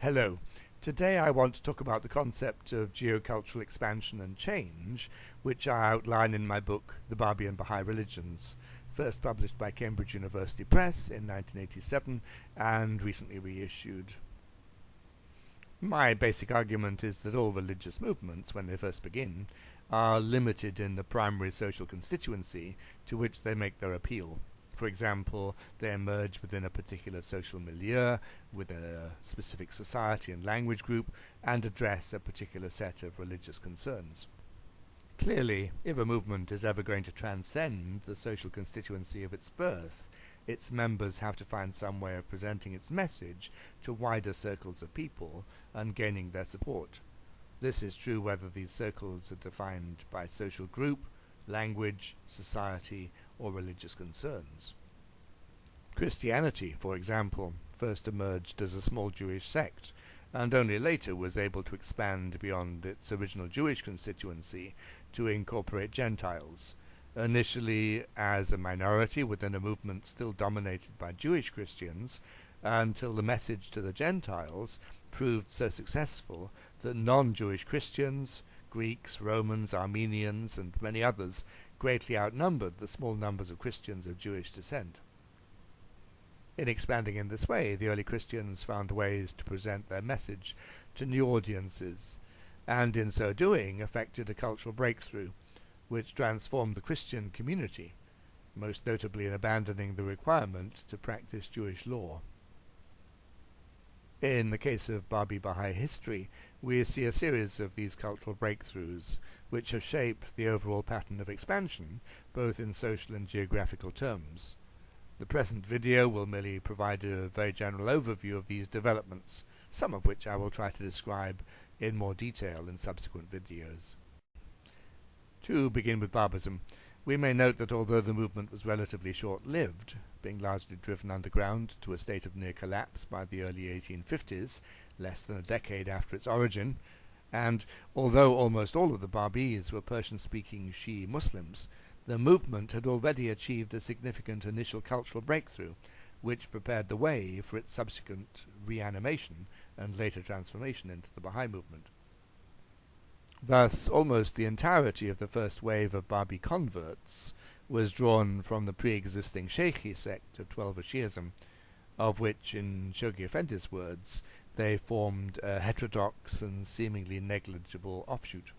Hello. Today I want to talk about the concept of geocultural expansion and change, which I outline in my book, The Babi and Baha'i Religions, first published by Cambridge University Press in 1987 and recently reissued. My basic argument is that all religious movements, when they first begin, are limited in the primary social constituency to which they make their appeal. For example, they emerge within a particular social milieu, within a specific society and language group, and address a particular set of religious concerns. Clearly, if a movement is ever going to transcend the social constituency of its birth, its members have to find some way of presenting its message to wider circles of people and gaining their support. This is true whether these circles are defined by social group, language, society, or religious concerns. Christianity, for example, first emerged as a small Jewish sect, and only later was able to expand beyond its original Jewish constituency to incorporate Gentiles, initially as a minority within a movement still dominated by Jewish Christians, until the message to the Gentiles proved so successful that non-Jewish Christians, Greeks, Romans, Armenians, and many others greatly outnumbered the small numbers of Christians of Jewish descent. In expanding in this way, the early Christians found ways to present their message to new audiences, and in so doing effected a cultural breakthrough, which transformed the Christian community, most notably in abandoning the requirement to practice Jewish law. In the case of Babi-Baha'i history, we see a series of these cultural breakthroughs, which have shaped the overall pattern of expansion, both in social and geographical terms. The present video will merely provide a very general overview of these developments, some of which I will try to describe in more detail in subsequent videos. To begin with Babism, we may note that although the movement was relatively short-lived, being largely driven underground to a state of near collapse by the early 1850s, less than a decade after its origin, and although almost all of the Babis were Persian-speaking Shi'i Muslims, the movement had already achieved a significant initial cultural breakthrough, which prepared the way for its subsequent reanimation and later transformation into the Baha'i movement. Thus, almost the entirety of the first wave of Babi converts was drawn from the pre-existing Sheikhi sect of Twelver Shi'ism, of which, in Shoghi Effendi's words, they formed a heterodox and seemingly negligible offshoot.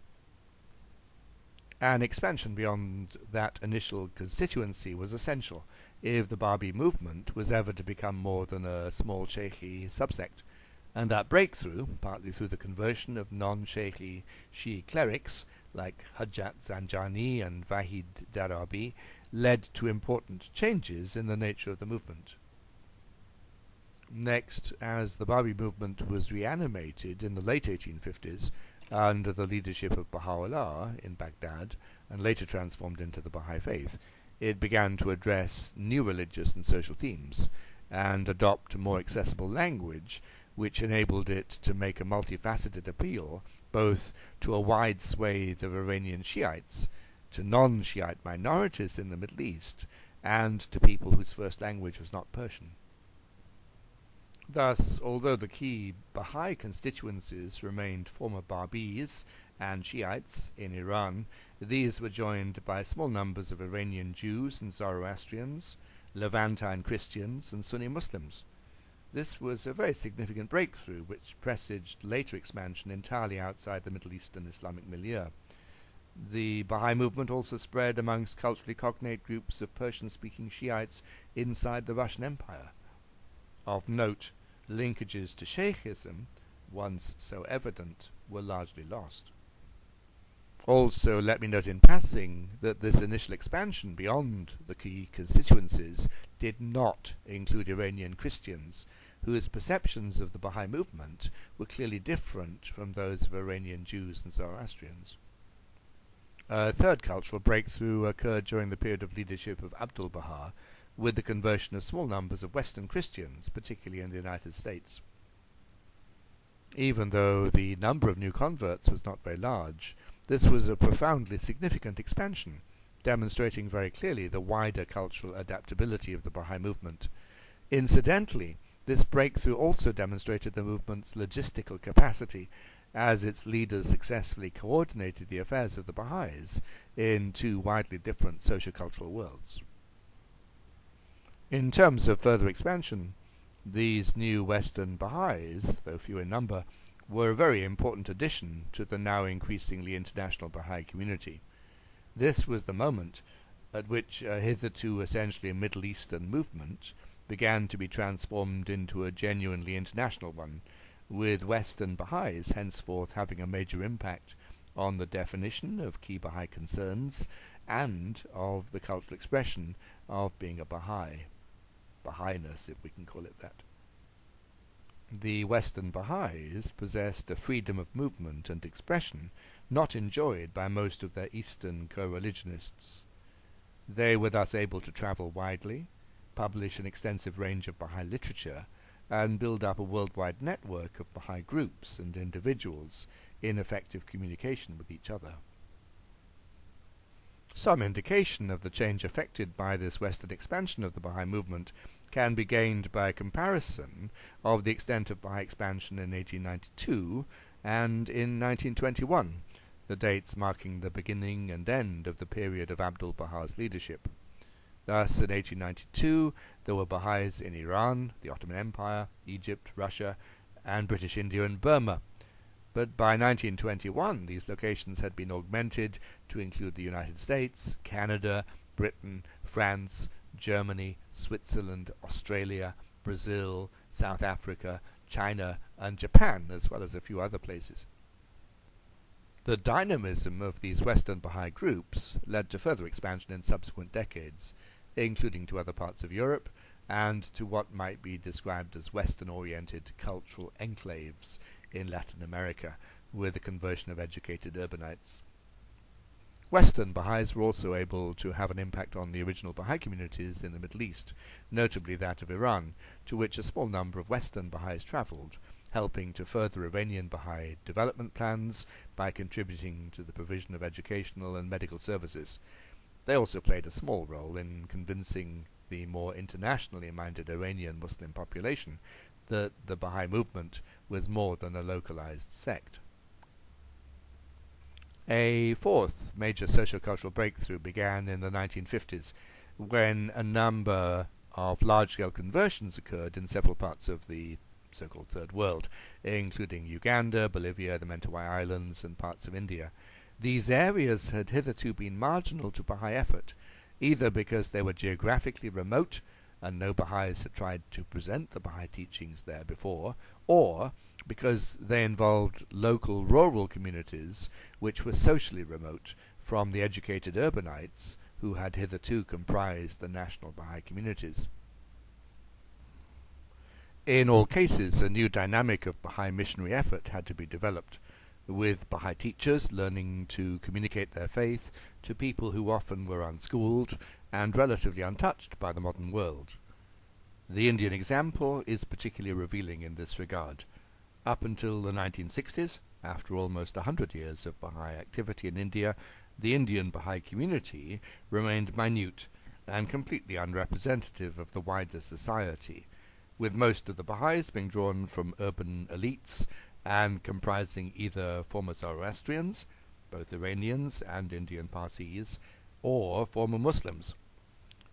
An expansion beyond that initial constituency was essential if the Babi movement was ever to become more than a small Sheikhi subsect, and that breakthrough, partly through the conversion of non-Sheikhi Shi'i clerics like Hajjat Zanjani and Vahid Darabi, led to important changes in the nature of the movement. Next, as the Babi movement was reanimated in the late 1850s under the leadership of Baha'u'llah in Baghdad, and later transformed into the Baha'i faith, it began to address new religious and social themes, and adopt a more accessible language, which enabled it to make a multifaceted appeal both to a wide swathe of Iranian Shiites, to non-Shiite minorities in the Middle East, and to people whose first language was not Persian. Thus, although the key Baha'i constituencies remained former Babis and Shiites in Iran, these were joined by small numbers of Iranian Jews and Zoroastrians, Levantine Christians, and Sunni Muslims. This was a very significant breakthrough which presaged later expansion entirely outside the Middle Eastern Islamic milieu. The Baha'i movement also spread amongst culturally cognate groups of Persian-speaking Shiites inside the Russian Empire. Of note, linkages to Sheikhism, once so evident, were largely lost. Also, let me note in passing that this initial expansion beyond the key constituencies did not include Iranian Christians, whose perceptions of the Baha'i movement were clearly different from those of Iranian Jews and Zoroastrians. A third cultural breakthrough occurred during the period of leadership of Abdul-Baha, with the conversion of small numbers of Western Christians, particularly in the United States. Even though the number of new converts was not very large, this was a profoundly significant expansion, demonstrating very clearly the wider cultural adaptability of the Baha'i movement. Incidentally, This breakthrough also demonstrated the movement's logistical capacity, as its leaders successfully coordinated the affairs of the Baha'is in two widely different socio-cultural worlds. In terms of further expansion, these new Western Baha'is, though few in number, were a very important addition to the now increasingly international Baha'i community. This was the moment at which a hitherto essentially Middle Eastern movement began to be transformed into a genuinely international one, with Western Baha'is henceforth having a major impact on the definition of key Baha'i concerns and of the cultural expression of being a Baha'i, Baha'iness, if we can call it that. The Western Baha'is possessed a freedom of movement and expression not enjoyed by most of their Eastern co-religionists. They were thus able to travel widely, publish an extensive range of Baha'i literature, and build up a worldwide network of Baha'i groups and individuals in effective communication with each other. Some indication of the change effected by this Western expansion of the Baha'i movement can be gained by a comparison of the extent of Baha'i expansion in 1892 and in 1921, the dates marking the beginning and end of the period of Abdul-Baha's leadership. Thus, in 1892, there were Baha'is in Iran, the Ottoman Empire, Egypt, Russia, and British India and Burma. But by 1921, these locations had been augmented to include the United States, Canada, Britain, France, Germany, Switzerland, Australia, Brazil, South Africa, China, and Japan, as well as a few other places. The dynamism of these Western Baha'i groups led to further expansion in subsequent decades, including to other parts of Europe and to what might be described as Western-oriented cultural enclaves in Latin America, with the conversion of educated urbanites. Western Baha'is were also able to have an impact on the original Baha'i communities in the Middle East, notably that of Iran, to which a small number of Western Baha'is travelled, helping to further Iranian Baha'i development plans by contributing to the provision of educational and medical services. They also played a small role in convincing the more internationally minded Iranian Muslim population that the Baha'i movement was more than a localized sect. A fourth major socio-cultural breakthrough began in the 1950s, when a number of large-scale conversions occurred in several parts of the so-called Third World, including Uganda, Bolivia, the Mentawai Islands, and parts of India. These areas had hitherto been marginal to Baha'i effort, either because they were geographically remote and no Baha'is had tried to present the Baha'i teachings there before, or because they involved local rural communities which were socially remote from the educated urbanites who had hitherto comprised the national Baha'i communities. In all cases, a new dynamic of Baha'i missionary effort had to be developed, with Baha'i teachers learning to communicate their faith to people who often were unschooled and relatively untouched by the modern world. The Indian example is particularly revealing in this regard. Up until the 1960s, after almost 100 years of Baha'i activity in India, the Indian Baha'i community remained minute and completely unrepresentative of the wider society, with most of the Baha'is being drawn from urban elites and comprising either former Zoroastrians, both Iranians and Indian Parsis, or former Muslims.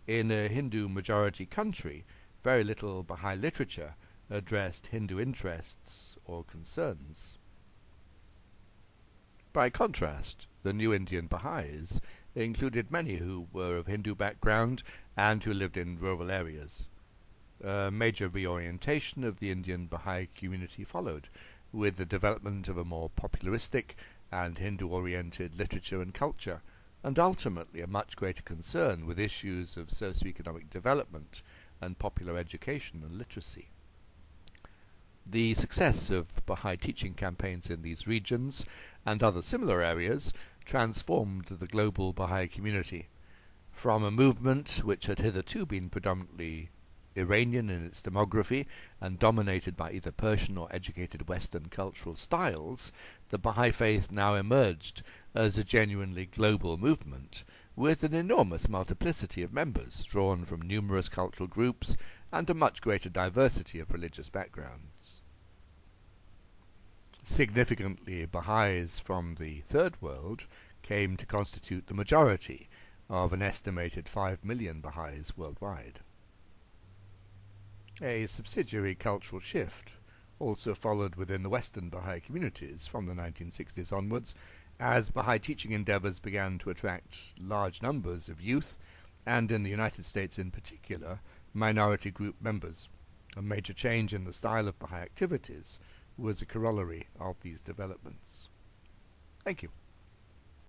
In a Hindu-majority country, very little Baha'i literature addressed Hindu interests or concerns. By contrast, the new Indian Baha'is included many who were of Hindu background and who lived in rural areas. A major reorientation of the Indian Baha'i community followed, with the development of a more popularistic and Hindu-oriented literature and culture, and ultimately a much greater concern with issues of socio-economic development and popular education and literacy. The success of Baha'i teaching campaigns in these regions and other similar areas transformed the global Baha'i community, from a movement which had hitherto been predominantly Iranian in its demography and dominated by either Persian or educated Western cultural styles. The Baha'i faith now emerged as a genuinely global movement with an enormous multiplicity of members drawn from numerous cultural groups and a much greater diversity of religious backgrounds. Significantly, Baha'is from the Third World came to constitute the majority of an estimated 5 million Baha'is worldwide. A subsidiary cultural shift also followed within the Western Baha'i communities from the 1960s onwards, as Baha'i teaching endeavors began to attract large numbers of youth, and in the United States in particular, minority group members. A major change in the style of Baha'i activities was a corollary of these developments. Thank you.